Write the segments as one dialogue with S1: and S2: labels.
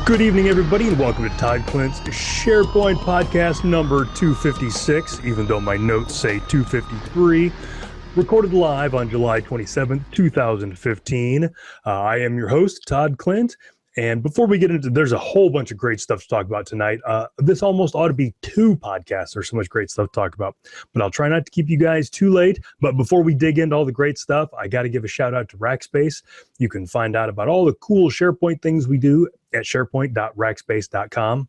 S1: Good evening, everybody, and welcome to Todd Klindt's SharePoint podcast number 256, even though my notes say 253. Recorded live on July 27th, 2015. I am your host, Todd Klindt. And before we get into, there's a whole bunch of great stuff to talk about tonight. This almost ought to be two podcasts. There's so much great stuff to talk about, but I'll try not to keep you guys too late. But before we dig into all the great stuff, I got to give a shout out to Rackspace. You can find out about all the cool SharePoint things we do at sharepoint.rackspace.com.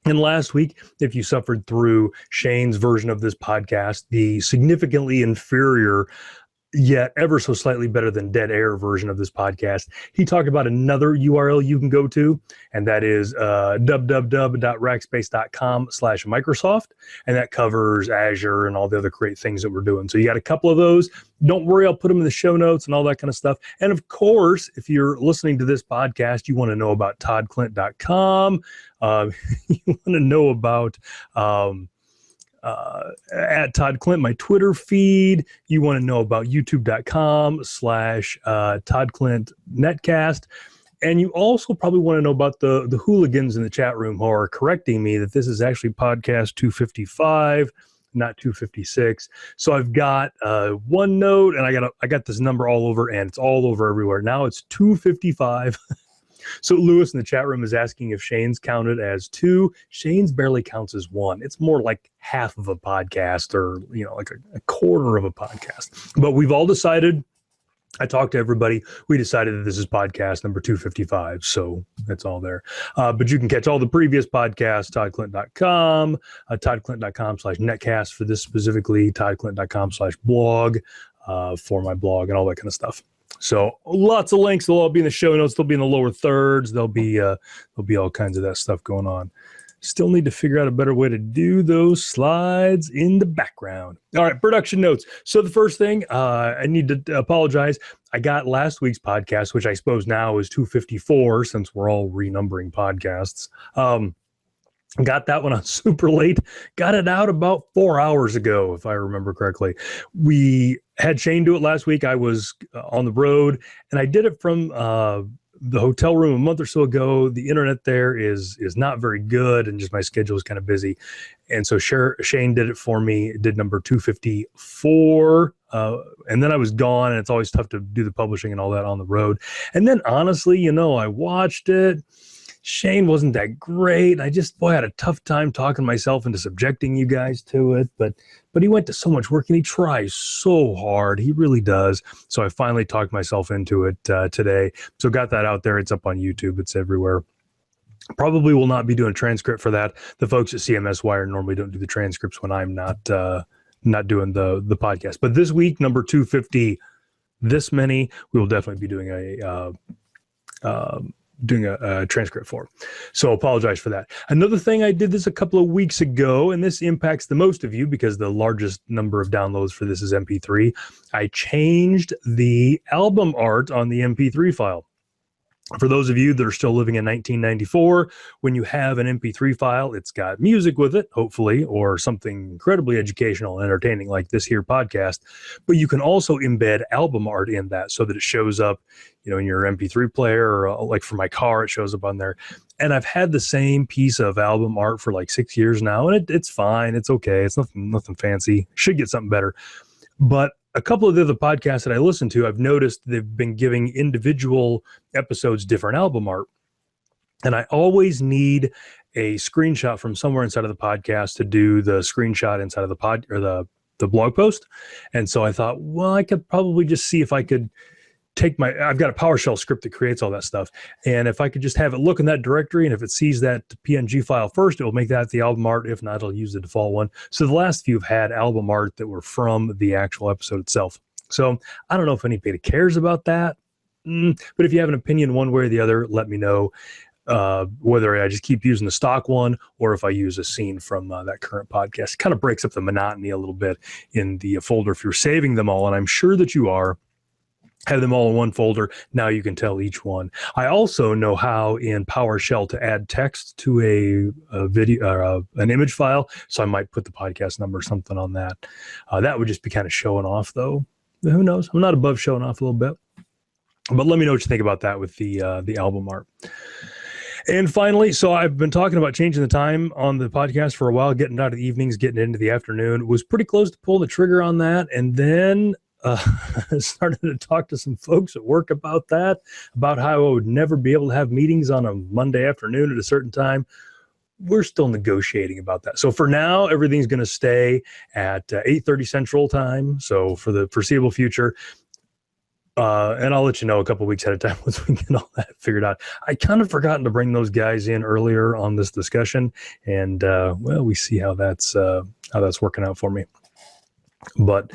S1: And last week, if you suffered through Shane's version of this podcast, the significantly inferior yet ever so slightly better than dead air version of this podcast, he talked about another URL you can go to, and that is www.rackspace.com/Microsoft, and that covers Azure and all the other great things that we're doing. So you got a couple of those. Don't worry, I'll put them in the show notes and all that kind of stuff. And of course, if you're listening to this podcast, you want to know about toddklindt.com. You want to know about at Todd Klindt, my Twitter feed. You want to know about youtube.com/Todd Klindt Netcast. And you also probably want to know about the hooligans in the chat room who are correcting me that this is actually podcast 255, not 256. So I've got one note, and I got this number all over, and it's all over everywhere. Now it's 255. So Lewis in the chat room is asking if Shane's counted as two. Shane's barely counts as one. It's more like half of a podcast, or like a quarter of a podcast. But we've all decided, I talked to everybody, we decided that this is podcast number 255. So that's all there. But you can catch all the previous podcasts, toddklindt.com, toddklindt.com/netcast for this specifically, toddklindt.com/blog for my blog and all that kind of stuff. So lots of links. They'll all be in the show notes. They'll be in the lower thirds. There'll be all kinds of that stuff going on. Still need to figure out a better way to do those slides in the background. All right, production notes. So the first thing, I need to apologize. I got last week's podcast, which I suppose now is 254 since we're all renumbering podcasts. Got that one on super late. Got it out about 4 hours ago, if I remember correctly. We had Shane do it last week. I was on the road, and I did it from the hotel room a month or so ago. The internet there is not very good, and just my schedule is kind of busy. And so Shane did it for me. Did number 254, and then I was gone, and it's always tough to do the publishing and all that on the road. And then honestly, I watched it. Shane wasn't that great. I just, had a tough time talking myself into subjecting you guys to it. But he went to so much work, and he tries so hard. He really does. So I finally talked myself into it today. So got that out there. It's up on YouTube. It's everywhere. Probably will not be doing a transcript for that. The folks at CMS Wire normally don't do the transcripts when I'm not doing the podcast. But this week, number 250, this many, we will definitely be doing a transcript for. So apologize for that. Another thing, I did this a couple of weeks ago, and this impacts the most of you because the largest number of downloads for this is MP3. I changed the album art on the MP3 file. For those of you that are still living in 1994, when you have an MP3 file, it's got music with it, hopefully, or something incredibly educational and entertaining like this here podcast. But you can also embed album art in that so that it shows up, in your MP3 player, or like for my car, it shows up on there. And I've had the same piece of album art for like 6 years now, and it's fine. It's okay. It's nothing fancy. Should get something better. But a couple of the other podcasts that I listen to, I've noticed they've been giving individual episodes different album art. And I always need a screenshot from somewhere inside of the podcast to do the screenshot inside of the pod or the blog post. And so I thought, well, I could probably just see if I could I've got a PowerShell script that creates all that stuff. And if I could just have it look in that directory, and if it sees that PNG file first, it will make that the album art. If not, it'll use the default one. So the last few have had album art that were from the actual episode itself. So I don't know if anybody cares about that. But if you have an opinion one way or the other, let me know. Whether I just keep using the stock one or if I use a scene from that current podcast. It kind of breaks up the monotony a little bit in the folder if you're saving them all, and I'm sure that you are. Have them all in one folder. Now you can tell each one. I also know how in PowerShell to add text to a video or an image file, so I might put the podcast number or something on that. That would just be kind of showing off, though. Who knows? I'm not above showing off a little bit. But let me know what you think about that with the album art. And finally, so I've been talking about changing the time on the podcast for a while, getting out of the evenings, getting into the afternoon. Was pretty close to pulling the trigger on that. And then started to talk to some folks at work about that, about how I would never be able to have meetings on a Monday afternoon at a certain time. We're still negotiating about that. So for now, everything's going to stay at 8:30 Central Time. So for the foreseeable future, and I'll let you know a couple weeks ahead of time once we get all that figured out. I kind of forgotten to bring those guys in earlier on this discussion, and well, we see how that's working out for me. But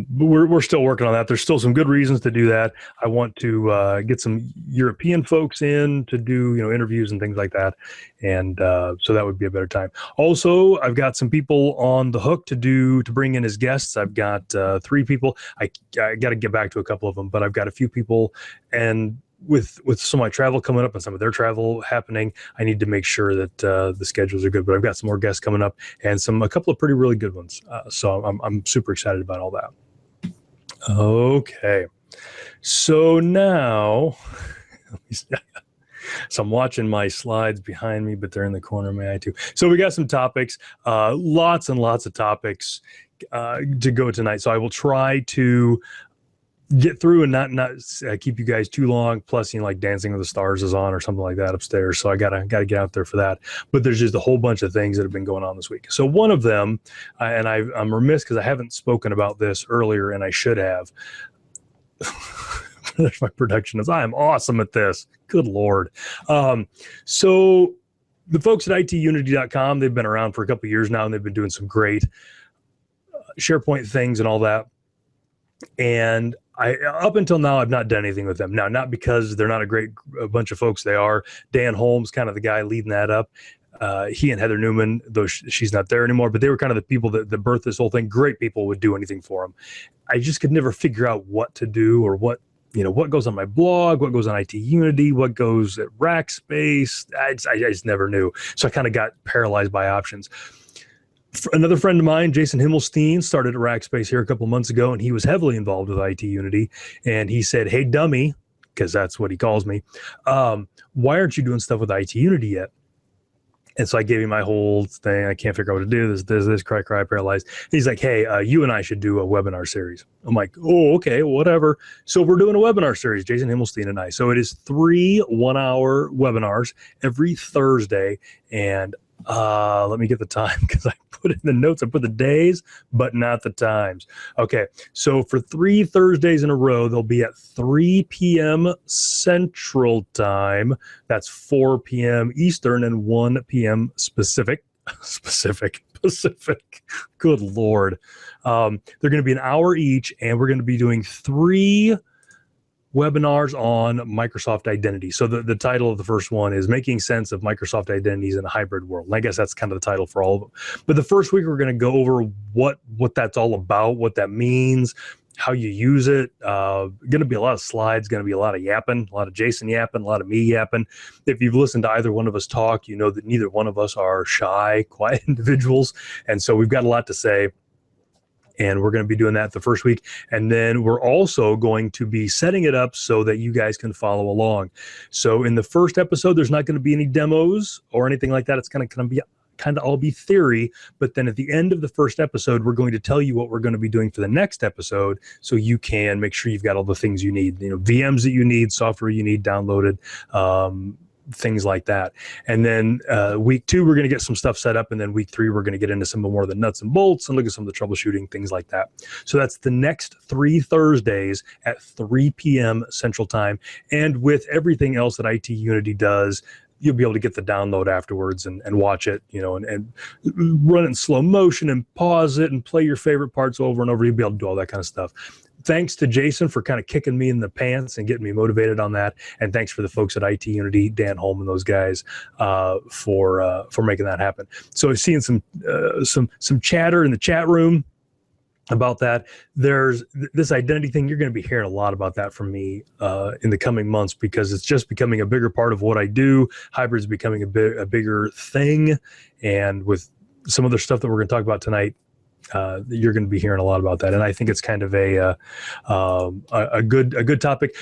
S1: we're still working on that. There's still some good reasons to do that. I want to get some European folks in to do interviews and things like that, and so that would be a better time. Also, I've got some people on the hook to bring in as guests. I've got 3 people. I got to get back to a couple of them, but I've got a few people, and with some of my travel coming up and some of their travel happening, I need to make sure that the schedules are good. But I've got some more guests coming up and a couple of really good ones. So I'm super excited about all that. Okay, so now so I'm watching my slides behind me, but they're in the corner of my eye too. So we got some topics, lots and lots of topics to go tonight. So I will try to get through and not keep you guys too long. Plus, like Dancing with the Stars is on or something like that upstairs, so I gotta get out there for that. But there's just a whole bunch of things that have been going on this week. So one of them, and I'm remiss because I haven't spoken about this earlier, and I should have. There's my production is. I am awesome at this. Good Lord. So the folks at itunity.com, they've been around for a couple of years now, and they've been doing some great SharePoint things and all that. And up until now, I've not done anything with them. Now, not because they're not a bunch of folks. They are. Dan Holmes, kind of the guy leading that up. He and Heather Newman, though she's not there anymore, but they were kind of the people that birthed this whole thing. Great people, would do anything for them. I just could never figure out what to do, or what goes on my blog, what goes on IT Unity, what goes at Rackspace. I just never knew. So I kind of got paralyzed by options. Another friend of mine, Jason Himmelstein, started at Rackspace here a couple months ago, and he was heavily involved with IT Unity. And he said, "Hey, dummy," because that's what he calls me, "why aren't you doing stuff with IT Unity yet?" And so I gave him my whole thing. I can't figure out what to do. This, cry, paralyzed. And he's like, "Hey, you and I should do a webinar series." I'm like, "Oh, okay, whatever." So we're doing a webinar series, Jason Himmelstein and I. So it is 3 one-hour webinars every Thursday. And let me get the time, because I put in the notes, I put the days, but not the times. Okay, so for 3 Thursdays in a row, they'll be at 3 p.m. Central Time. That's 4 p.m. Eastern and 1 p.m. Pacific. Good Lord. They're going to be an hour each, and we're going to be doing 3 webinars on Microsoft Identity. So the title of the first one is Making Sense of Microsoft Identities in a Hybrid World. And I guess that's kind of the title for all of them. But the first week, we're going to go over what that's all about, what that means, how you use it. Going to be a lot of slides, going to be a lot of yapping, a lot of Jason yapping, a lot of me yapping. If you've listened to either one of us talk, you know that neither one of us are shy, quiet individuals. And so we've got a lot to say. And we're going to be doing that the first week. And then we're also going to be setting it up so that you guys can follow along. So in the first episode, there's not going to be any demos or anything like that. It's going to be kind of all be theory. But then at the end of the first episode, we're going to tell you what we're going to be doing for the next episode, so you can make sure you've got all the things you need, VMs that you need, software you need downloaded, things like that. And then week 2, we're going to get some stuff set up. And then week 3, we're going to get into some more of the nuts and bolts and look at some of the troubleshooting, things like that. So that's the next 3 Thursdays at 3 p.m. Central Time. And with everything else that IT Unity does, you'll be able to get the download afterwards and watch it, and run it in slow motion and pause it and play your favorite parts over and over. You'll be able to do all that kind of stuff. Thanks to Jason for kind of kicking me in the pants and getting me motivated on that. And thanks for the folks at IT Unity, Dan Holm and those guys, for making that happen. So I've seen some chatter in the chat room about that. There's this identity thing. You're going to be hearing a lot about that from me in the coming months, because it's just becoming a bigger part of what I do. Hybrid's becoming a bigger thing. And with some other stuff that we're going to talk about tonight, you're going to be hearing a lot about that. And I think it's kind of a good topic.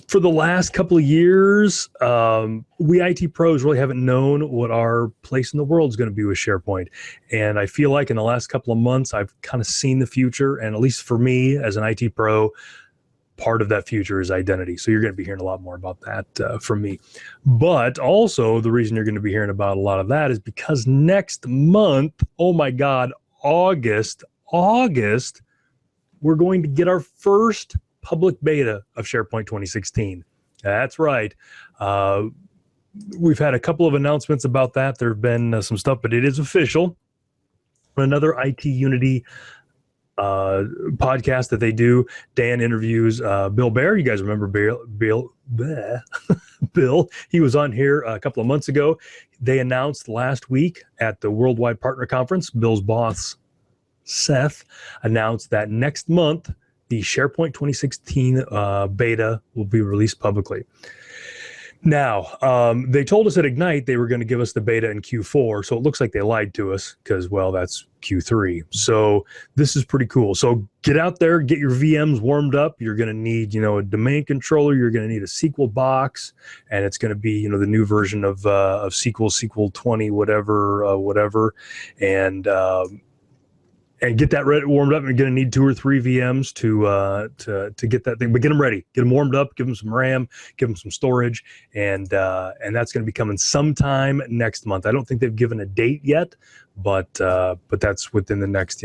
S1: for the last couple of years, we IT pros really haven't known what our place in the world is going to be with SharePoint. And I feel like in the last couple of months, I've kind of seen the future. And at least for me as an IT pro, part of that future is identity. So you're going to be hearing a lot more about that from me. But also the reason you're going to be hearing about a lot of that is because next month, oh my God, August, we're going to get our first public beta of SharePoint 2016. That's right. We've had a couple of announcements about that. There have been some stuff, but it is official. Another IT Unity podcast that they do, Dan interviews Bill Bear. You guys remember Bill? He was on here a couple of months ago. They announced last week at the Worldwide Partner Conference, Bill's boss, Seth, announced that next month, the SharePoint 2016 beta will be released publicly. Now, they told us at Ignite they were going to give us the beta in Q4, so it looks like they lied to us because, well, that's Q3. So this is pretty cool. So get out there, get your VMs warmed up. You're going to need, a domain controller. You're going to need a SQL box, and it's going to be, the new version of SQL 20, whatever, and get that warmed up. You're going to need 2 or 3 VMs to get that thing, but get them ready, get them warmed up, give them some RAM, give them some storage, and that's going to be coming sometime next month. I don't think they've given a date yet, but that's within the next,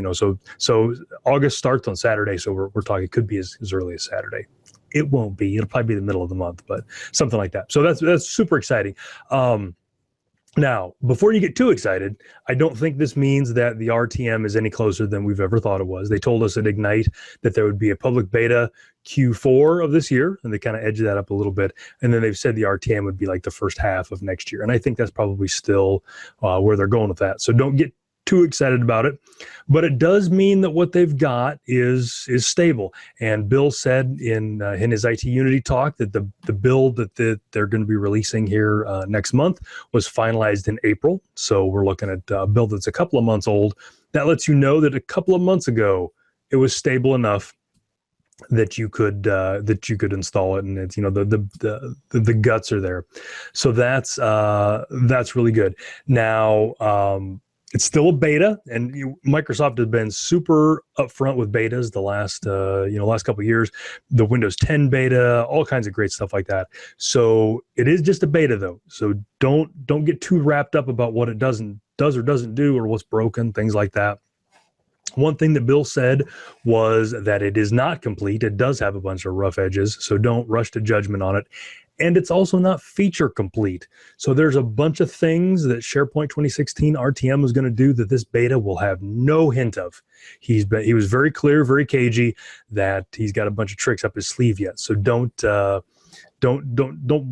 S1: so August starts on Saturday, so we're talking, it could be as early as Saturday. It won't be. It'll probably be the middle of the month, but something like that. So that's super exciting. Now, before you get too excited, I don't think this means that the RTM is any closer than we've ever thought it was. They told us at Ignite that there would be a public beta Q4 of this year, and they kind of edged that up a little bit. And then they've said the RTM would be like the first half of next year. And I think that's probably still where they're going with that. So don't get too excited about it, but it does mean that what they've got is stable. And Bill said in his IT Unity talk that the build that they're going to be releasing here next month was finalized in April. So we're looking at a build that's a couple of months old. That lets you know that a couple of months ago it was stable enough that you could install it, and it's the guts are there. So that's really good. Now. It's still a beta, and Microsoft has been super upfront with betas the last couple of years. The Windows 10 beta, all kinds of great stuff like that. So it is just a beta, though. So don't get too wrapped up about what it does or doesn't do, or what's broken, things like that. One thing that Bill said was that it is not complete. It does have a bunch of rough edges, so don't rush to judgment on it. And it's also not feature complete. So there's a bunch of things that SharePoint 2016 RTM is going to do that this beta will have no hint of. He was very clear, very cagey that he's got a bunch of tricks up his sleeve yet. So don't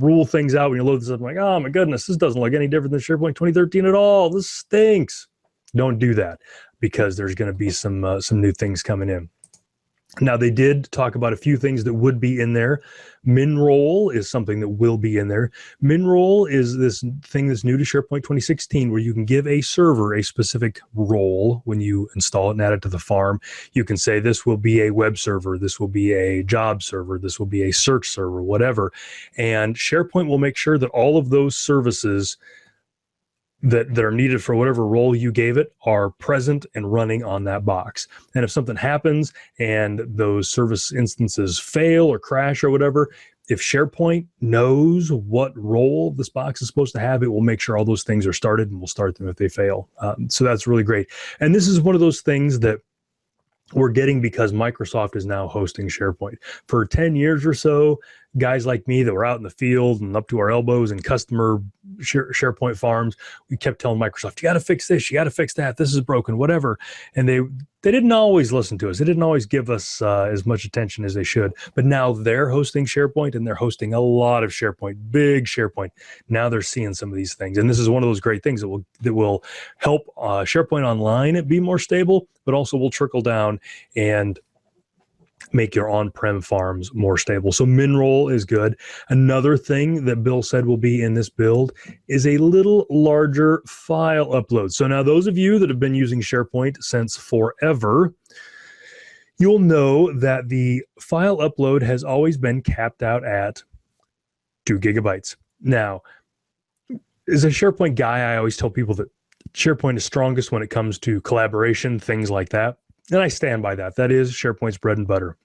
S1: rule things out when you load this up like, oh my goodness, this doesn't look any different than SharePoint 2013 at all. This stinks. Don't do that, because there's going to be some new things coming in. Now, they did talk about a few things that would be in there. MinRole is something that will be in there. MinRole is this thing that's new to SharePoint 2016, where you can give a server a specific role when you install it and add it to the farm. You can say this will be a web server, this will be a job server, this will be a search server, whatever. And SharePoint will make sure that all of those services that are needed for whatever role you gave it are present and running on that box. And if something happens and those service instances fail or crash or whatever, if SharePoint knows what role this box is supposed to have, it will make sure all those things are started, and will start them if they fail. So that's really great. And this is one of those things that we're getting because Microsoft is now hosting SharePoint. For 10 years or so, guys like me that were out in the field and up to our elbows in customer SharePoint farms, we kept telling Microsoft, you got to fix this, you got to fix that, this is broken, whatever. And they didn't always listen to us. They didn't always give us as much attention as they should. But now they're hosting SharePoint, and they're hosting a lot of SharePoint, big SharePoint. Now they're seeing some of these things. And this is one of those great things that will help SharePoint Online be more stable, but also will trickle down and make your on-prem farms more stable. So MinRole is good. Another thing that Bill said will be in this build is a little larger file upload. So now those of you that have been using SharePoint since forever, you'll know that the file upload has always been capped out at 2 gigabytes. Now, as a SharePoint guy, I always tell people that SharePoint is strongest when it comes to collaboration, things like that. And I stand by that. That is SharePoint's bread and butter.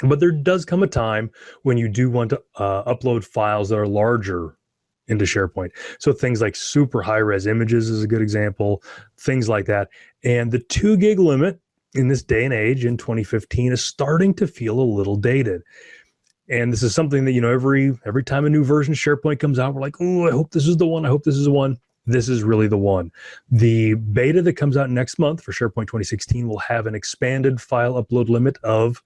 S1: But there does come a time when you do want to upload files that are larger into SharePoint. So things like super high-res images is a good example, things like that. And the 2 gig limit in this day and age in 2015 is starting to feel a little dated. And this is something that, every time a new version of SharePoint comes out, we're like, oh, I hope this is the one. I hope this is the one. This is really the one. The beta that comes out next month for SharePoint 2016 will have an expanded file upload limit of,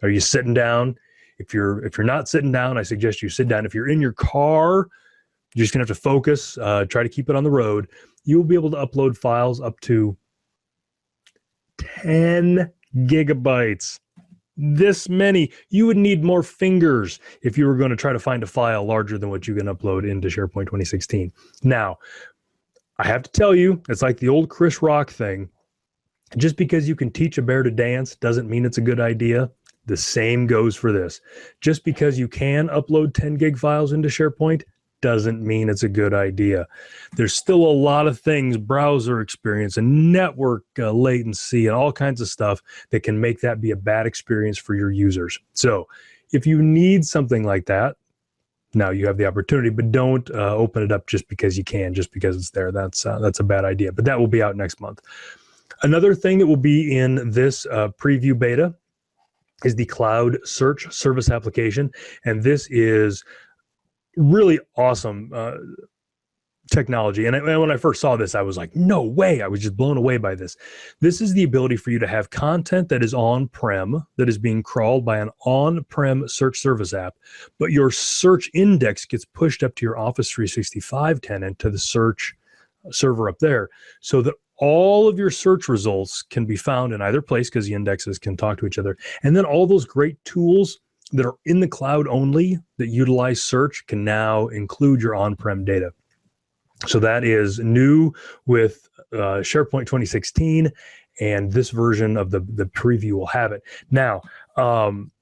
S1: are you sitting down? If you're not sitting down, I suggest you sit down. If you're in your car, you're just gonna have to focus, try to keep it on the road. You'll be able to upload files up to 10 gigabytes. This many. You would need more fingers if you were going to try to find a file larger than what you can upload into SharePoint 2016. Now, I have to tell you, it's like the old Chris Rock thing. Just because you can teach a bear to dance doesn't mean it's a good idea. The same goes for this. Just because you can upload 10 gig files into SharePoint doesn't mean it's a good idea. There's still a lot of things, browser experience and network latency and all kinds of stuff that can make that be a bad experience for your users. So if you need something like that, now you have the opportunity, but don't open it up just because you can, just because it's there. That's a bad idea, but that will be out next month. Another thing that will be in this preview beta is the Cloud Search Service application. And this is really awesome technology. And when I first saw this, I was like, no way. I was just blown away by this. This is the ability for you to have content that is on-prem, that is being crawled by an on-prem search service app, but your search index gets pushed up to your Office 365 tenant, to the search server up there, so that all of your search results can be found in either place, because the indexes can talk to each other. And then all those great tools that are in the cloud only that utilize search can now include your on-prem data. So that is new with SharePoint 2016, and this version of the preview will have it. Now,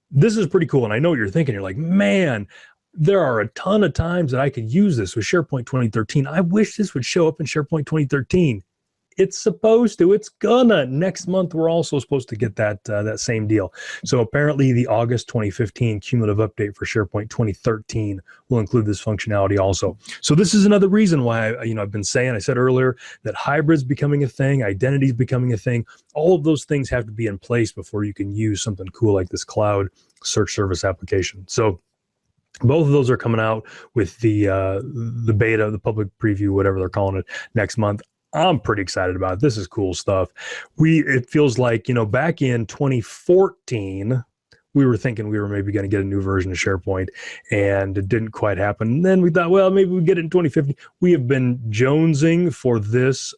S1: this is pretty cool, and I know what you're thinking. You're like, man, there are a ton of times that I could use this with SharePoint 2013. I wish this would show up in SharePoint 2013. It's supposed to. It's gonna. Next month, we're also supposed to get that same deal. So apparently the August 2015 cumulative update for SharePoint 2013 will include this functionality also. So this is another reason why I've been saying, I said earlier, that hybrid's becoming a thing, identity's becoming a thing. All of those things have to be in place before you can use something cool like this Cloud Search Service application. So both of those are coming out with the beta, the public preview, whatever they're calling it, next month. I'm pretty excited about it. This is cool stuff. It feels like, back in 2014, we were thinking we were maybe going to get a new version of SharePoint, and it didn't quite happen. And then we thought, well, maybe we get it in 2015. We have been jonesing for this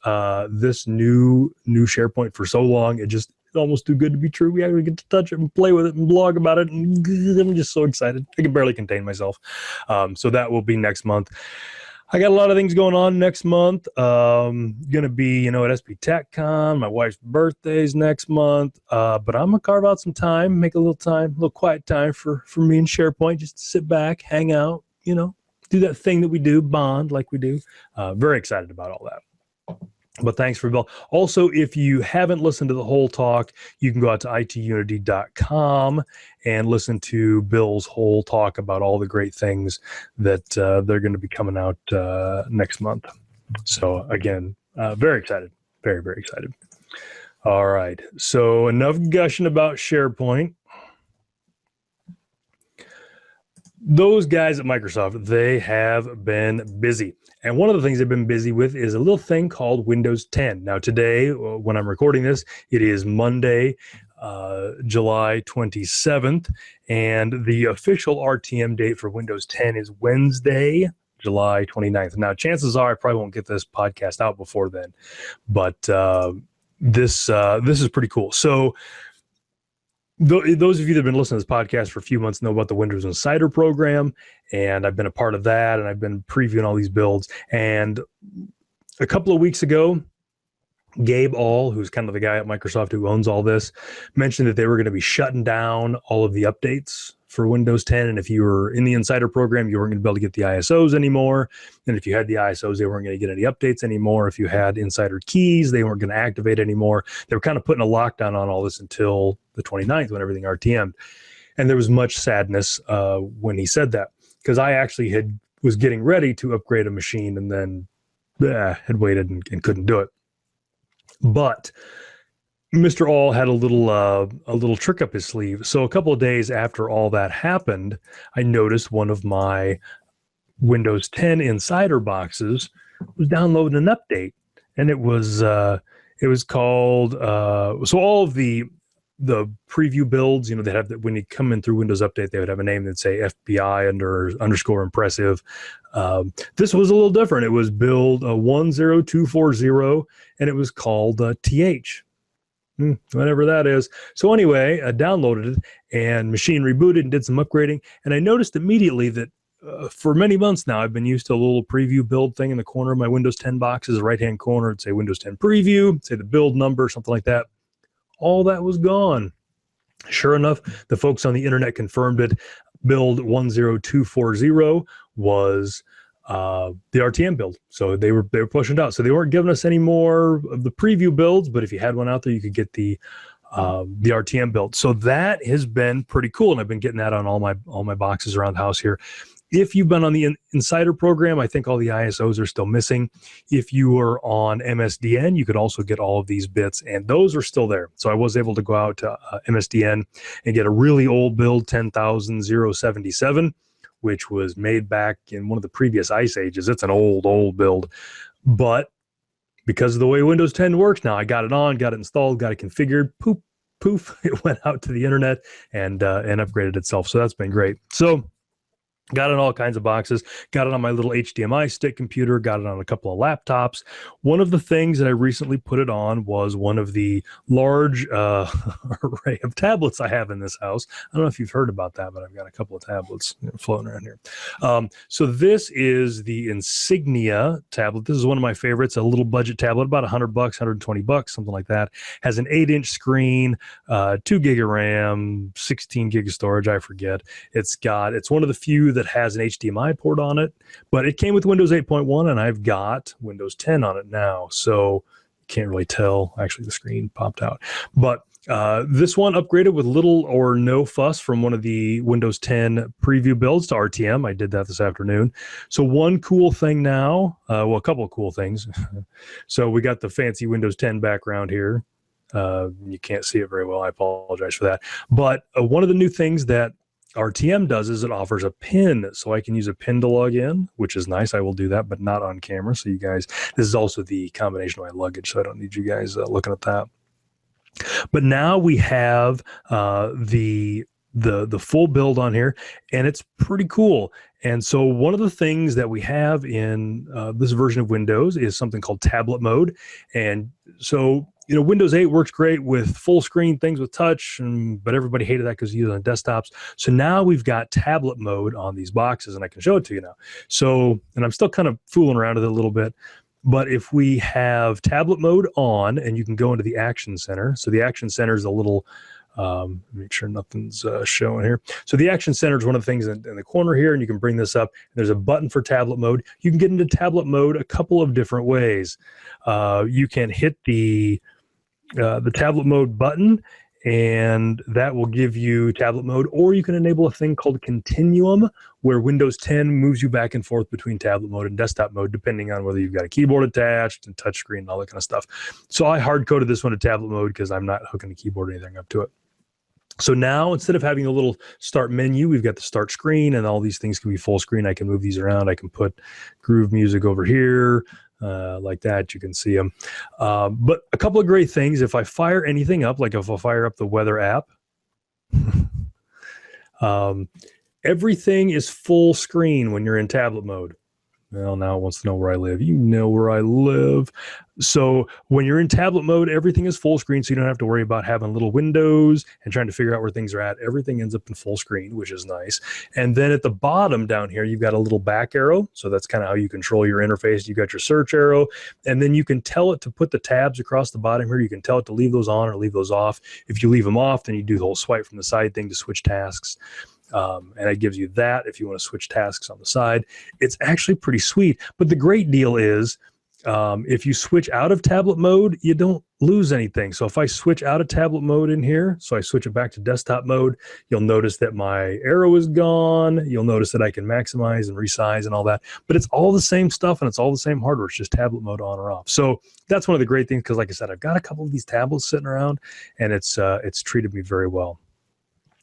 S1: new SharePoint for so long. It's almost too good to be true. We actually get to touch it and play with it and blog about it. And I'm just so excited. I can barely contain myself. So that will be next month. I got a lot of things going on next month. Going to be, at SP TechCon. My wife's birthday's next month. But I'm going to carve out some time, make a little quiet time for me and SharePoint, just to sit back, hang out, do that thing that we do, bond like we do. Very excited about all that. But thanks for Bill. Also, if you haven't listened to the whole talk, you can go out to itunity.com and listen to Bill's whole talk about all the great things that they're going to be coming out next month. So again, very excited. Very, very excited. All right. So enough gushing about SharePoint. Those guys at Microsoft, they have been busy. And one of the things they've been busy with is a little thing called Windows 10. Now today, when I'm recording this, it is Monday, July 27th, and the official RTM date for Windows 10 is Wednesday, July 29th. Now, chances are I probably won't get this podcast out before then, but this is pretty cool. So those of you that have been listening to this podcast for a few months know about the Windows Insider program, and I've been a part of that, and I've been previewing all these builds. And a couple of weeks ago, Gabe All, who's kind of the guy at Microsoft who owns all this, mentioned that they were going to be shutting down all of the updates for Windows 10. And if you were in the Insider program, you weren't going to be able to get the ISOs anymore. And if you had the ISOs, they weren't going to get any updates anymore. If you had Insider keys, they weren't going to activate anymore. They were kind of putting a lockdown on all this until the 29th when everything RTM'd. And there was much sadness when he said that, because I actually was getting ready to upgrade a machine and then had waited and couldn't do it. But Mr. All had a little trick up his sleeve. So a couple of days after all that happened, I noticed one of my Windows 10 Insider boxes was downloading an update, and it was called so all of the preview builds, they have that when you come in through Windows Update, they would have a name that'd say FBI underscore impressive. This was a little different. It was build 10240, and it was called TH. Whatever that is. So anyway, I downloaded it and machine rebooted and did some upgrading. And I noticed immediately that for many months now, I've been used to a little preview build thing in the corner of my Windows 10 boxes, the right-hand corner, it'd say Windows 10 preview, say the build number, something like that. All that was gone. Sure enough, the folks on the internet confirmed it. Build 10240 was the RTM build. So they were pushing it out. So they weren't giving us any more of the preview builds, but if you had one out there, you could get the RTM build. So that has been pretty cool, and I've been getting that on all my boxes around the house here. If you've been on the Insider program, I think all the ISOs are still missing. If you were on MSDN, you could also get all of these bits, and those are still there. So I was able to go out to MSDN and get a really old build, 10,077, which was made back in one of the previous ice ages. It's an old build. But because of the way Windows 10 works now, I got it on, got it installed, got it configured, poof, it went out to the internet and upgraded itself. So that's been great. So got it in all kinds of boxes, got it on my little HDMI stick computer, got it on a couple of laptops. One of the things that I recently put it on was one of the large array of tablets I have in this house. I don't know if you've heard about that, but I've got a couple of tablets floating around here. So this is the Insignia tablet. This is one of my favorites, a little budget tablet, about $100, $120, something like that. Has an 8-inch screen, 2 gig of RAM, 16 gig of storage, I forget. It's one of the few that has an HDMI port on it, but it came with Windows 8.1, and I've got Windows 10 on it now, so you can't really tell. Actually, the screen popped out. But this one upgraded with little or no fuss from one of the Windows 10 preview builds to RTM. I did that this afternoon. So one cool thing now, well, a couple of cool things. So we got the fancy Windows 10 background here. You can't see it very well. I apologize for that. But one of the new things that RTM does is it offers a pin, so I can use a pin to log in, which is nice. I will do that, but not on camera. So you guys, this is also the combination of my luggage, so I don't need you guys looking at that. But now we have the full build on here, and it's pretty cool. And so one of the things that we have in this version of Windows is something called tablet mode. And so Windows 8 works great with full screen things with touch, but everybody hated that because you use it on desktops. So now we've got tablet mode on these boxes, and I can show it to you now. So, and I'm still kind of fooling around with it a little bit, but if we have tablet mode on, and you can go into the Action Center. So the Action Center is a little, make sure nothing's showing here. So the Action Center is one of the things in the corner here, and you can bring this up. There's a button for tablet mode. You can get into tablet mode a couple of different ways. You can hit the tablet mode button, and that will give you tablet mode, or you can enable a thing called Continuum, where Windows 10 moves you back and forth between tablet mode and desktop mode, depending on whether you've got a keyboard attached and touchscreen and all that kind of stuff. So I hard-coded this one to tablet mode because I'm not hooking a keyboard or anything up to it. So now, instead of having a little start menu, we've got the start screen, and all these things can be full screen. I can move these around. I can put groove music over here, like that. You can see them. But a couple of great things. If I fire anything up, like if I fire up the weather app, everything is full screen when you're in tablet mode. Well, now it wants to know where I live. You know where I live. So when you're in tablet mode, everything is full screen, so you don't have to worry about having little windows and trying to figure out where things are at. Everything ends up in full screen, which is nice. And then at the bottom down here, you've got a little back arrow. So that's kind of how you control your interface. You've got your search arrow, and then you can tell it to put the tabs across the bottom here. You can tell it to leave those on or leave those off. If you leave them off, then you do the whole swipe from the side thing to switch tasks. And it gives you that if you want to switch tasks on the side. It's actually pretty sweet. But the great deal is, if you switch out of tablet mode, you don't lose anything. So if I switch out of tablet mode in here, so I switch it back to desktop mode, you'll notice that my arrow is gone. You'll notice that I can maximize and resize and all that. But it's all the same stuff and it's all the same hardware. It's just tablet mode on or off. So that's one of the great things, because like I said, I've got a couple of these tablets sitting around, and it's treated me very well.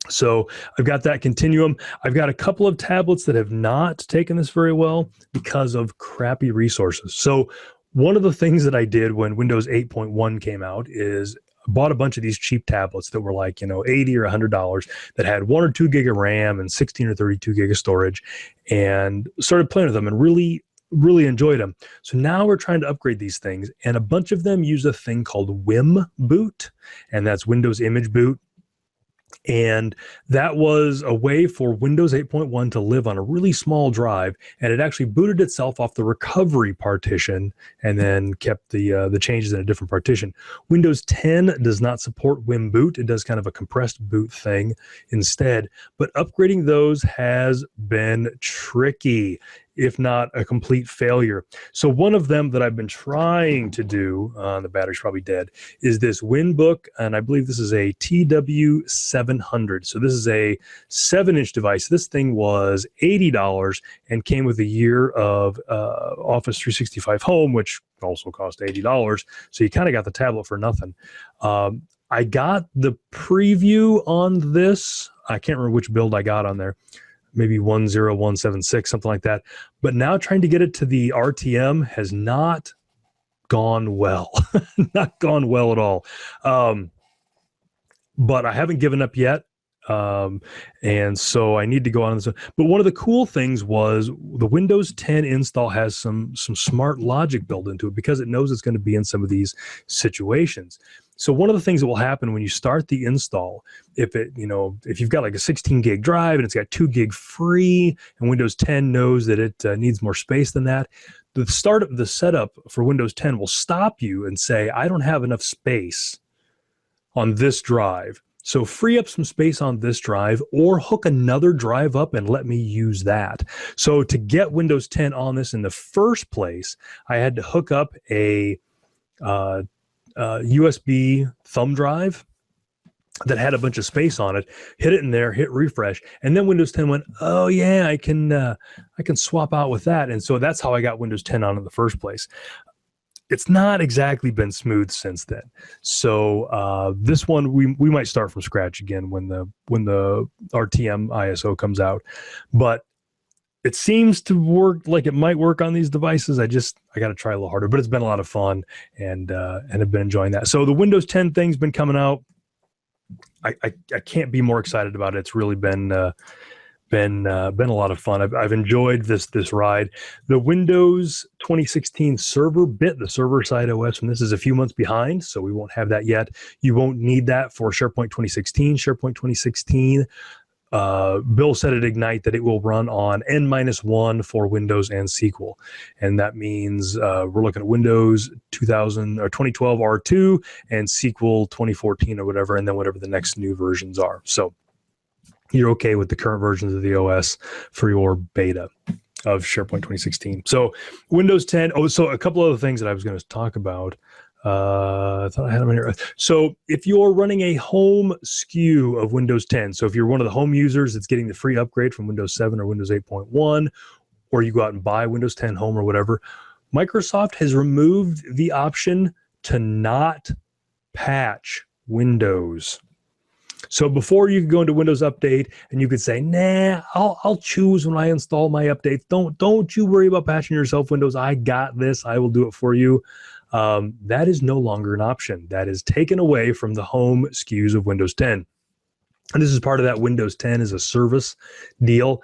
S1: So I've got that Continuum. I've got a couple of tablets that have not taken this very well because of crappy resources. So one of the things that I did when Windows 8.1 came out is bought a bunch of these cheap tablets that were like, $80 or $100 that had 1 or 2 gig of RAM and 16 or 32 gig of storage, and started playing with them and really enjoyed them. So now we're trying to upgrade these things, and a bunch of them use a thing called Wim Boot, and that's Windows Image Boot. And that was a way for Windows 8.1 to live on a really small drive, and it actually booted itself off the recovery partition and then kept the changes in a different partition. Windows 10 does not support Wim Boot. It does kind of a compressed boot thing instead, but upgrading those has been tricky, if not a complete failure. So one of them that I've been trying to do, the battery's probably dead, is this WinBook, and I believe this is a TW700. So this is a 7-inch device. This thing was $80 and came with a year of Office 365 Home, which also cost $80. So you kind of got the tablet for nothing. I got the preview on this. I can't remember which build I got on there. Maybe 10176, something like that. But now trying to get it to the RTM has not gone well. Not gone well at all. But I haven't given up yet. And so I need to go on this. But one of the cool things was the Windows 10 install has some smart logic built into it, because it knows it's going to be in some of these situations. So one of the things that will happen when you start the install, if you've got like a 16 gig drive and it's got 2 gig free, and Windows 10 knows that it needs more space than that, the start of the setup for Windows 10 will stop you and say, I don't have enough space on this drive. So free up some space on this drive, or hook another drive up and let me use that. So to get Windows 10 on this in the first place, I had to hook up a USB thumb drive that had a bunch of space on it, hit it in there, hit refresh, and then Windows 10 went, oh yeah, I can swap out with that. And so that's how I got Windows 10 on in the first place. It's not exactly been smooth since then. So this one we might start from scratch again when the RTM ISO comes out. But it seems to work like it might work on these devices. I got to try a little harder, but it's been a lot of fun, and I've been enjoying that. So the Windows 10 thing's been coming out. I can't be more excited about it. It's really been a lot of fun. I've enjoyed this ride. The Windows 2016 server bit, the server-side OS, and this is a few months behind, so we won't have that yet. You won't need that for SharePoint 2016. SharePoint 2016, Bill said at Ignite that it will run on N-1 for Windows and SQL, and that means we're looking at Windows 2000 or 2012 R2 and SQL 2014 or whatever, and then whatever the next new versions are. So you're okay with the current versions of the OS for your beta of SharePoint 2016. So Windows 10. Oh, so a couple other things that I was going to talk about. I thought I had them in here. So if you're running a home SKU of Windows 10, so if you're one of the home users that's getting the free upgrade from Windows 7 or Windows 8.1, or you go out and buy Windows 10 Home or whatever, Microsoft has removed the option to not patch Windows. So before you could go into Windows Update and you could say, nah, I'll choose when I install my updates. Don't you worry about patching yourself, Windows. I got this. I will do it for you. That is no longer an option. That is taken away from the home SKUs of Windows 10. And this is part of that Windows 10 as a service deal.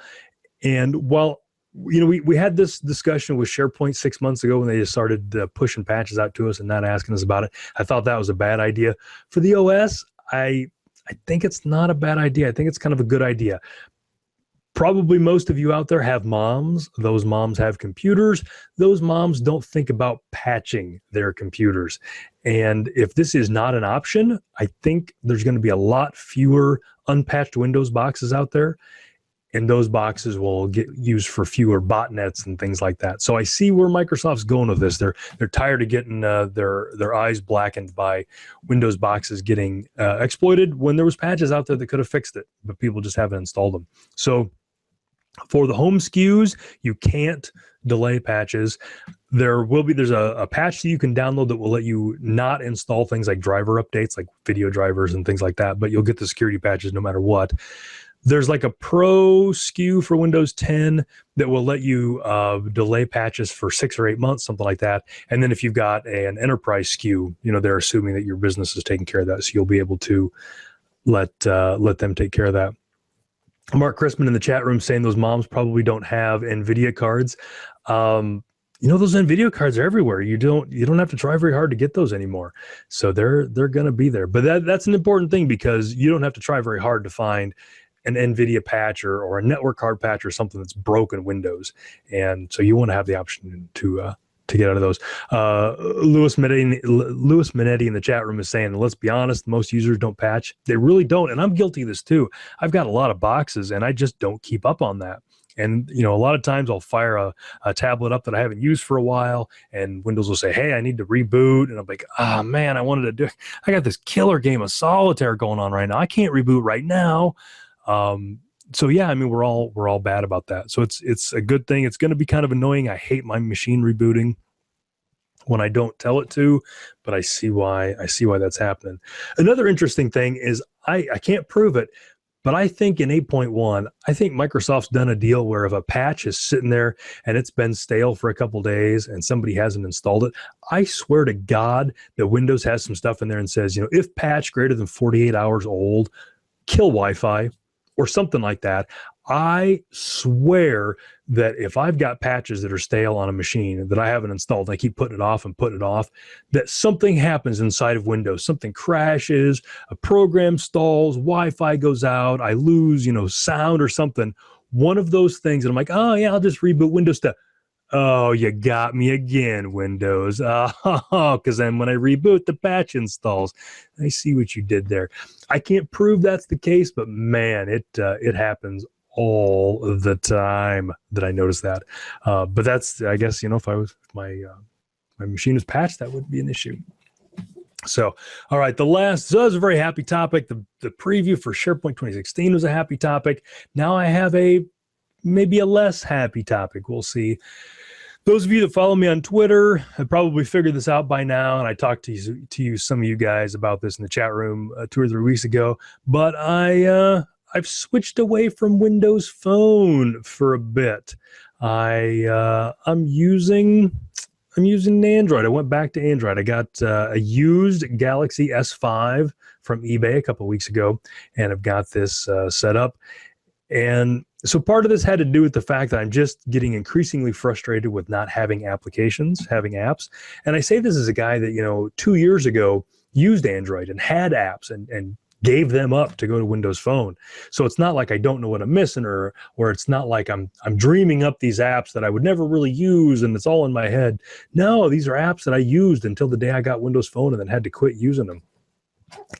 S1: And while we had this discussion with SharePoint 6 months ago when they just started pushing patches out to us and not asking us about it, I thought that was a bad idea. For the OS, I think it's not a bad idea. I think it's kind of a good idea. Probably most of you out there have moms. Those moms have computers. Those moms don't think about patching their computers. And if this is not an option, I think there's going to be a lot fewer unpatched Windows boxes out there. and those boxes will get used for fewer botnets and things like that. So I see where Microsoft's going with this. They're tired of getting their eyes blackened by Windows boxes getting exploited when there was patches out there that could have fixed it, but people just haven't installed them. So for the home SKUs, you can't delay patches. There's a patch that you can download that will let you not install things like driver updates, like video drivers and things like that, but you'll get the security patches no matter what. There's like a pro SKU for Windows 10 that will let you delay patches for 6 or 8 months, something like that. And then if you've got an enterprise SKU, they're assuming that your business is taking care of that, so you'll be able to let them take care of that. Mark Chrisman in the chat room saying those moms probably don't have NVIDIA cards. Those NVIDIA cards are everywhere. You don't have to try very hard to get those anymore. So they're going to be there. But that's an important thing, because you don't have to try very hard to find an NVIDIA patch or a network card patch or something that's broken Windows. And so you want to have the option to get out of those. Louis Minetti in the chat room is saying, let's be honest, most users don't patch. They really don't. And I'm guilty of this too. I've got a lot of boxes and I just don't keep up on that. And, a lot of times I'll fire a tablet up that I haven't used for a while, and Windows will say, hey, I need to reboot. And I'm like, man, I got this killer game of Solitaire going on right now. I can't reboot right now. So yeah, we're all bad about that. So it's a good thing. It's going to be kind of annoying. I hate my machine rebooting when I don't tell it to, but I see why that's happening. Another interesting thing is I can't prove it, but I think in 8.1, I think Microsoft's done a deal where if a patch is sitting there and it's been stale for a couple days and somebody hasn't installed it, I swear to God that Windows has some stuff in there and says, if patch greater than 48 hours old, kill Wi-Fi, or something like that. I swear that if I've got patches that are stale on a machine that I haven't installed, I keep putting it off, that something happens inside of Windows. Something crashes, a program stalls, Wi-Fi goes out, I lose, sound or something. One of those things, and I'm like, oh yeah, I'll just reboot Windows stuff. Oh, you got me again, Windows. Because then when I reboot, the patch installs. I see what you did there. I can't prove that's the case, but man, it happens all the time that I notice that. But that's, I guess, if my machine was patched, that would be an issue. So, all right, so that was a very happy topic. The preview for SharePoint 2016 was a happy topic. Now I have maybe a less happy topic. We'll see. Those of you that follow me on Twitter have probably figured this out by now, and I talked to you, some of you guys, about this in the chat room 2 or 3 weeks ago. But I've switched away from Windows Phone for a bit. I'm using Android. I went back to Android. I got a used Galaxy S5 from eBay a couple of weeks ago, and I've got this set up. And so part of this had to do with the fact that I'm just getting increasingly frustrated with not having applications, having apps. And I say this as a guy that, 2 years ago used Android and had apps and gave them up to go to Windows Phone. So it's not like I don't know what I'm missing, or it's not like I'm dreaming up these apps that I would never really use and it's all in my head. No, these are apps that I used until the day I got Windows Phone and then had to quit using them.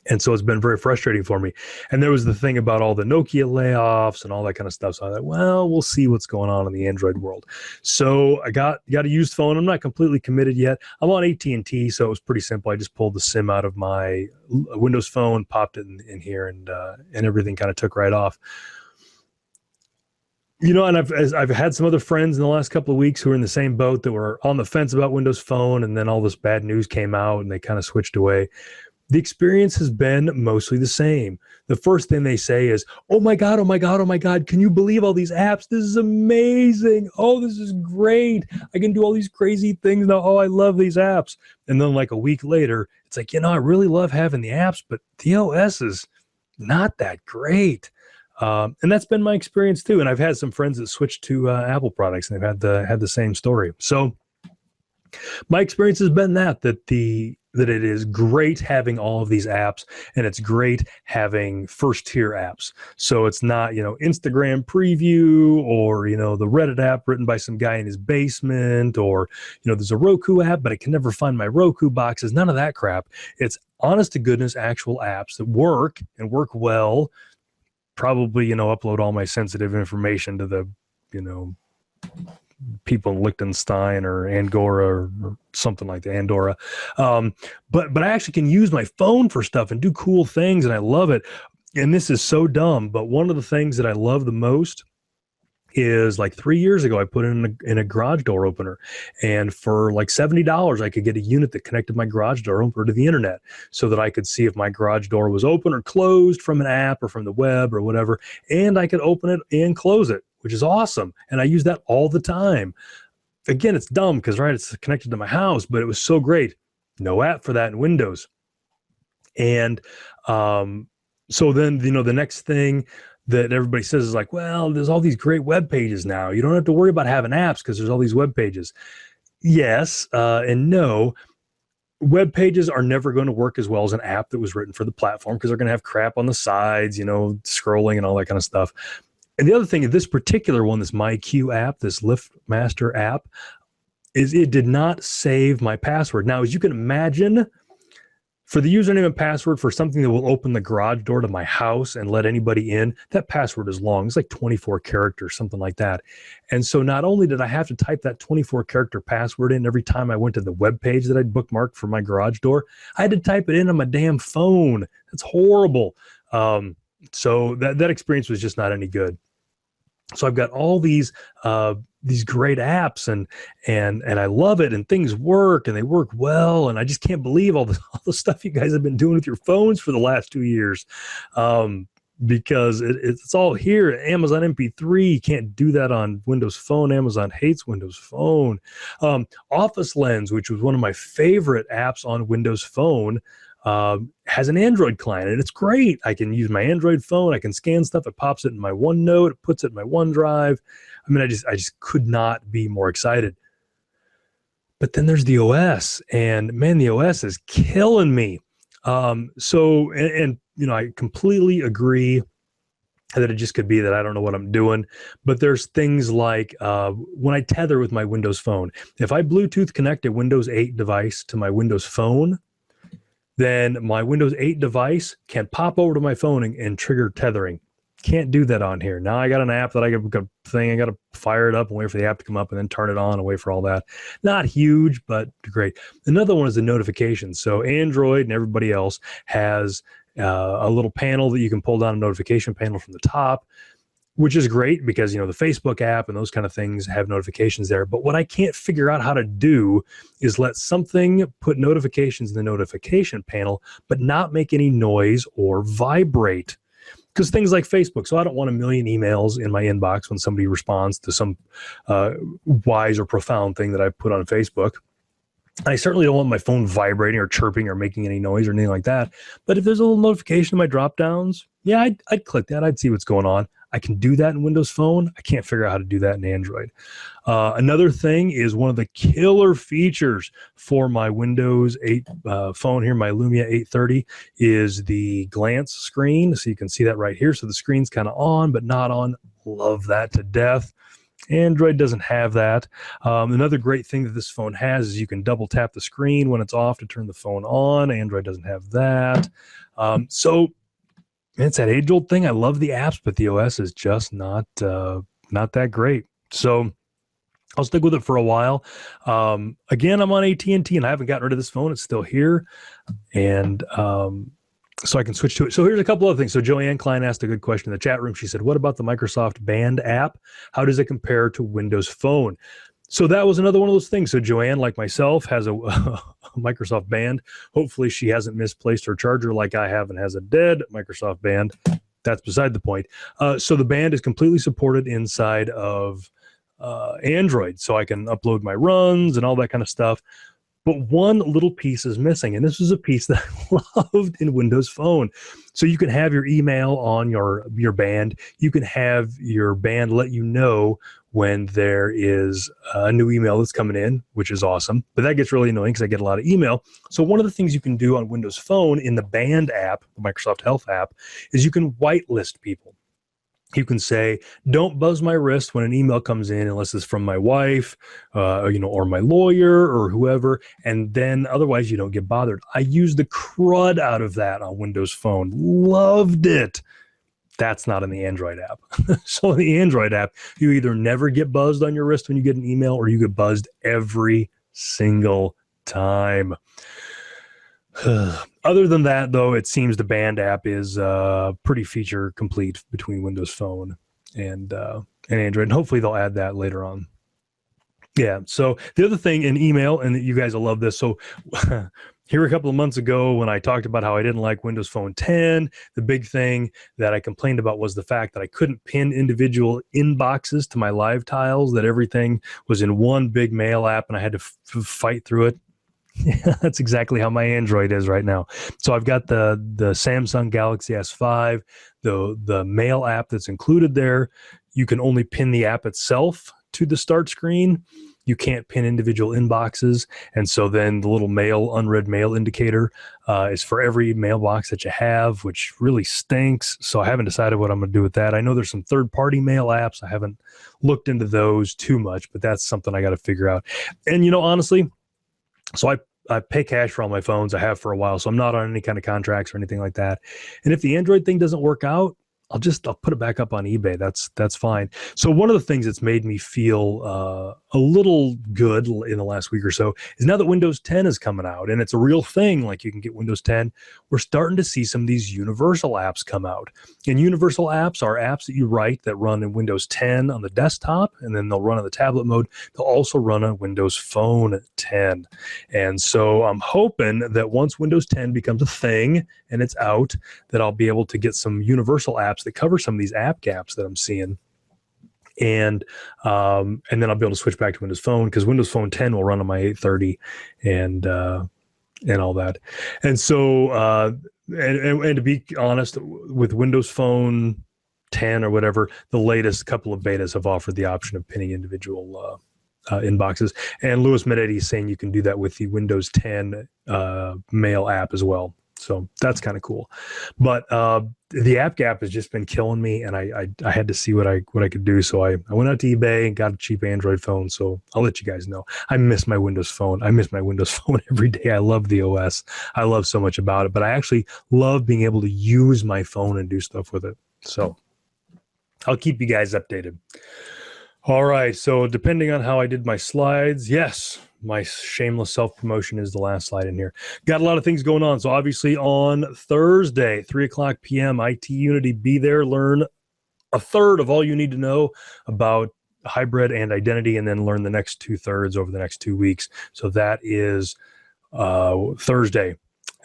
S1: And so it's been very frustrating for me. And there was the thing about all the Nokia layoffs and all that kind of stuff. So I thought, well, we'll see what's going on in the Android world. So I got a used phone. I'm not completely committed yet. I'm on AT&T, so it was pretty simple. I just pulled the SIM out of my Windows Phone, popped it in here, and everything kind of took right off. And I've had some other friends in the last couple of weeks who are in the same boat, that were on the fence about Windows Phone, and then all this bad news came out and they kind of switched away. The experience has been mostly the same. The first thing they say is, oh my God, can you believe all these apps? This is amazing. Oh, this is great. I can do all these crazy things now. Oh, I love these apps. And then like a week later, it's like, I really love having the apps, but the OS is not that great. And that's been my experience too. And I've had some friends that switched to Apple products, and they've had the same story. So my experience has been that it is great having all of these apps, and it's great having first tier apps. So it's not, Instagram preview, or, the Reddit app written by some guy in his basement, or, there's a Roku app, but I can never find my Roku boxes. None of that crap. It's honest to goodness actual apps that work and work well. probably, upload all my sensitive information to the, people in Liechtenstein or Angora or something like that, Andorra. But I actually can use my phone for stuff and do cool things, and I love it. And this is so dumb, but one of the things that I love the most is like 3 years ago, I put in a garage door opener, and for like $70, I could get a unit that connected my garage door opener to the internet so that I could see if my garage door was open or closed from an app or from the web or whatever. And I could open it and close it, which is awesome. And I use that all the time. Again, it's dumb because, right, it's connected to my house, but it was so great. No app for that in Windows. And so then, the next thing that everybody says is like, well, there's all these great web pages now. You don't have to worry about having apps because there's all these web pages. Yes and no. Web pages are never going to work as well as an app that was written for the platform because they're going to have crap on the sides, scrolling and all that kind of stuff. And the other thing, this particular one, this MyQ app, this LiftMaster app, is it did not save my password. Now, as you can imagine, for the username and password for something that will open the garage door to my house and let anybody in, that password is long. It's like 24 characters, something like that. And so not only did I have to type that 24-character password in every time I went to the web page that I'd bookmarked for my garage door, I had to type it in on my damn phone. That's horrible. So that experience was just not any good. So I've got all these great apps and I love it, and things work and they work well, and I just can't believe all the stuff you guys have been doing with your phones for the last 2 years, because it's all here. Amazon MP3, you can't do that on Windows Phone. Amazon hates Windows Phone. Office Lens, which was one of my favorite apps on Windows Phone, has an Android client, and it's great. I can use my Android phone. I can scan stuff. It pops it in my OneNote. It puts it in my OneDrive. I mean, I just could not be more excited. But then there's the OS, and man, the OS is killing me. So I completely agree that it just could be that I don't know what I'm doing. But there's things like when I tether with my Windows Phone, if I Bluetooth connect a Windows 8 device to my Windows Phone, then my Windows 8 device can pop over to my phone and trigger tethering. Can't do that on here. Now I got an app that I got to fire it up and wait for the app to come up and then turn it on and wait for all that. Not huge, but great. Another one is the notifications. So Android and everybody else has a little panel that you can pull down, a notification panel from the top, which is great because, the Facebook app and those kind of things have notifications there. But what I can't figure out how to do is let something put notifications in the notification panel, but not make any noise or vibrate. Because things like Facebook, so I don't want a million emails in my inbox when somebody responds to some wise or profound thing that I put on Facebook. I certainly don't want my phone vibrating or chirping or making any noise or anything like that. But if there's a little notification in my drop downs, yeah, I'd click that. I'd see what's going on. I can do that in Windows Phone. I can't figure out how to do that in Android. Another thing is one of the killer features for my Windows 8 phone here, my Lumia 830, is the glance screen. So you can see that right here. So the screen's kind of on, but not on. Love that to death. Android doesn't have that. Another great thing that this phone has is you can double tap the screen when it's off to turn the phone on. Android doesn't have that. So it's that age-old thing. I love the apps, but the OS is just not that great. So I'll stick with it for a while. Again, I'm on AT&T, and I haven't gotten rid of this phone. It's still here, and so I can switch to it. So here's a couple other things. So Joanne Klein asked a good question in the chat room. She said, what about the Microsoft Band app? How does it compare to Windows Phone? So that was another one of those things. So Joanne, like myself, has a Microsoft Band. Hopefully she hasn't misplaced her charger like I have and has a dead Microsoft Band. That's beside the point. So the Band is completely supported inside of Android. So I can upload my runs and all that kind of stuff. But one little piece is missing, and this is a piece that I loved in Windows Phone. So you can have your email on your Band. You can have your Band let you know when there is a new email that's coming in, which is awesome. But that gets really annoying because I get a lot of email. So one of the things you can do on Windows Phone in the Band app, the Microsoft Health app, is you can whitelist people. You can say, don't buzz my wrist when an email comes in unless it's from my wife, or my lawyer or whoever, and then otherwise you don't get bothered. I used the crud out of that on Windows Phone. Loved it. That's not in the Android app. So in the Android app, you either never get buzzed on your wrist when you get an email, or you get buzzed every single time. Other than that, though, it seems the Band app is pretty feature complete between Windows Phone and Android. And hopefully they'll add that later on. Yeah. So the other thing in email, and you guys will love this. So here a couple of months ago when I talked about how I didn't like Windows Phone 10, the big thing that I complained about was the fact that I couldn't pin individual inboxes to my live tiles, that everything was in one big mail app and I had to fight through it. Yeah, that's exactly how my Android is right now. So I've got the Samsung Galaxy S5, the mail app that's included there. You can only pin the app itself to the start screen. You can't pin individual inboxes. And so then the little unread mail indicator is for every mailbox that you have, which really stinks. So I haven't decided what I'm going to do with that. I know there's some third-party mail apps. I haven't looked into those too much, but that's something I got to figure out. And, honestly, so I pay cash for all my phones. I have for a while, so I'm not on any kind of contracts or anything like that. And if the Android thing doesn't work out, I'll put it back up on eBay. That's fine. So one of the things that's made me feel a little good in the last week or so is now that Windows 10 is coming out and it's a real thing, like you can get Windows 10, we're starting to see some of these universal apps come out. And universal apps are apps that you write that run in Windows 10 on the desktop, and then they'll run on the tablet mode. They'll also run on Windows Phone 10. And so I'm hoping that once Windows 10 becomes a thing and it's out, that I'll be able to get some universal apps that cover some of these app gaps that I'm seeing. And then I'll be able to switch back to Windows Phone, because Windows Phone 10 will run on my 830 and all that. And so and to be honest, with Windows Phone 10 or whatever, the latest couple of betas have offered the option of pinning individual inboxes. And Louis Medetti is saying you can do that with the Windows 10 mail app as well. So that's kind of cool. But the app gap has just been killing me, and I had to see what I could do. So I went out to eBay and got a cheap Android phone. So I'll let you guys know. I miss my Windows Phone. I miss my Windows Phone every day. I love the OS. I love so much about it. But I actually love being able to use my phone and do stuff with it. So I'll keep you guys updated. All right. So depending on how I did my slides, yes, my shameless self-promotion is the last slide in here. Got a lot of things going on. So obviously on Thursday, 3:00 p.m., IT Unity, be there, learn a third of all you need to know about hybrid and identity, and then learn the next 2/3 over the next 2 weeks. So that is Thursday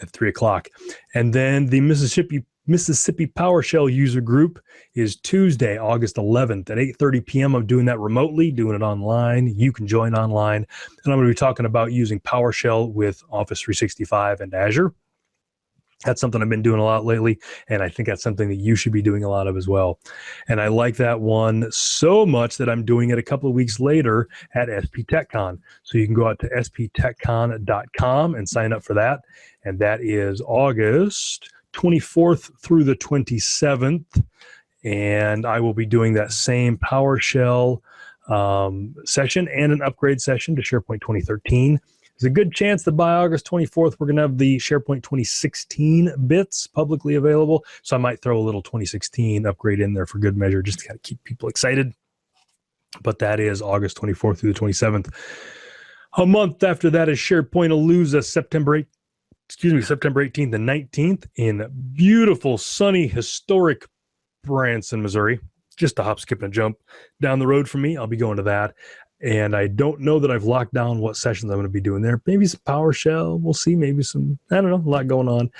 S1: at 3:00. And then the Mississippi PowerShell user group is Tuesday, August 11th at 8:30 p.m. I'm doing that remotely, doing it online. You can join online. And I'm going to be talking about using PowerShell with Office 365 and Azure. That's something I've been doing a lot lately, and I think that's something that you should be doing a lot of as well. And I like that one so much that I'm doing it a couple of weeks later at SP TechCon. So you can go out to sptechcon.com and sign up for that. And that is August 24th through the 27th. And I will be doing that same PowerShell session and an upgrade session to SharePoint 2013. There's a good chance that by August 24th, we're going to have the SharePoint 2016 bits publicly available. So I might throw a little 2016 upgrade in there for good measure, just to kind of keep people excited. But that is August 24th through the 27th. A month after that is SharePoint-A-Looza, September 18th and 19th in beautiful, sunny, historic Branson, Missouri. Just a hop, skip, and a jump down the road from me. I'll be going to that. And I don't know that I've locked down what sessions I'm going to be doing there. Maybe some PowerShell. We'll see. Maybe some, I don't know, a lot going on.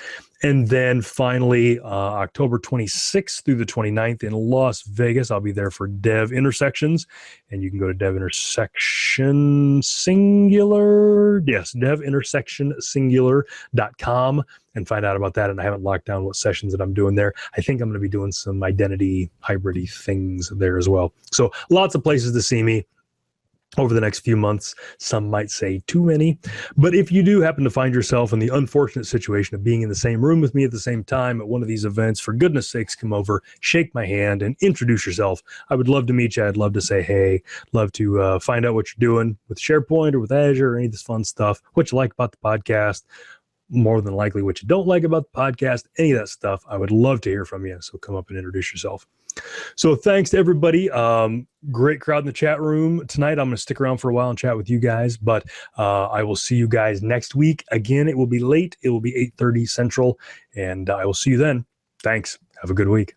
S1: And then finally, October 26th through the 29th in Las Vegas. I'll be there for Dev Intersections. And you can go to Dev Intersection Singular. Yes, devintersectionsingular.com and find out about that. And I haven't locked down what sessions that I'm doing there. I think I'm going to be doing some identity hybrid-y things there as well. So lots of places to see me over the next few months. Some might say too many. But if you do happen to find yourself in the unfortunate situation of being in the same room with me at the same time at one of these events, for goodness sakes, come over, shake my hand, and introduce yourself. I would love to meet you. I'd love to say hey, love to find out what you're doing with SharePoint or with Azure or any of this fun stuff, what you like about the podcast, more than likely what you don't like about the podcast, any of that stuff. I would love to hear from you. So come up and introduce yourself. So thanks to everybody. Great crowd in the chat room tonight. I'm going to stick around for a while and chat with you guys, but I will see you guys next week. Again, it will be late. It will be 8:30 Central, and I will see you then. Thanks. Have a good week.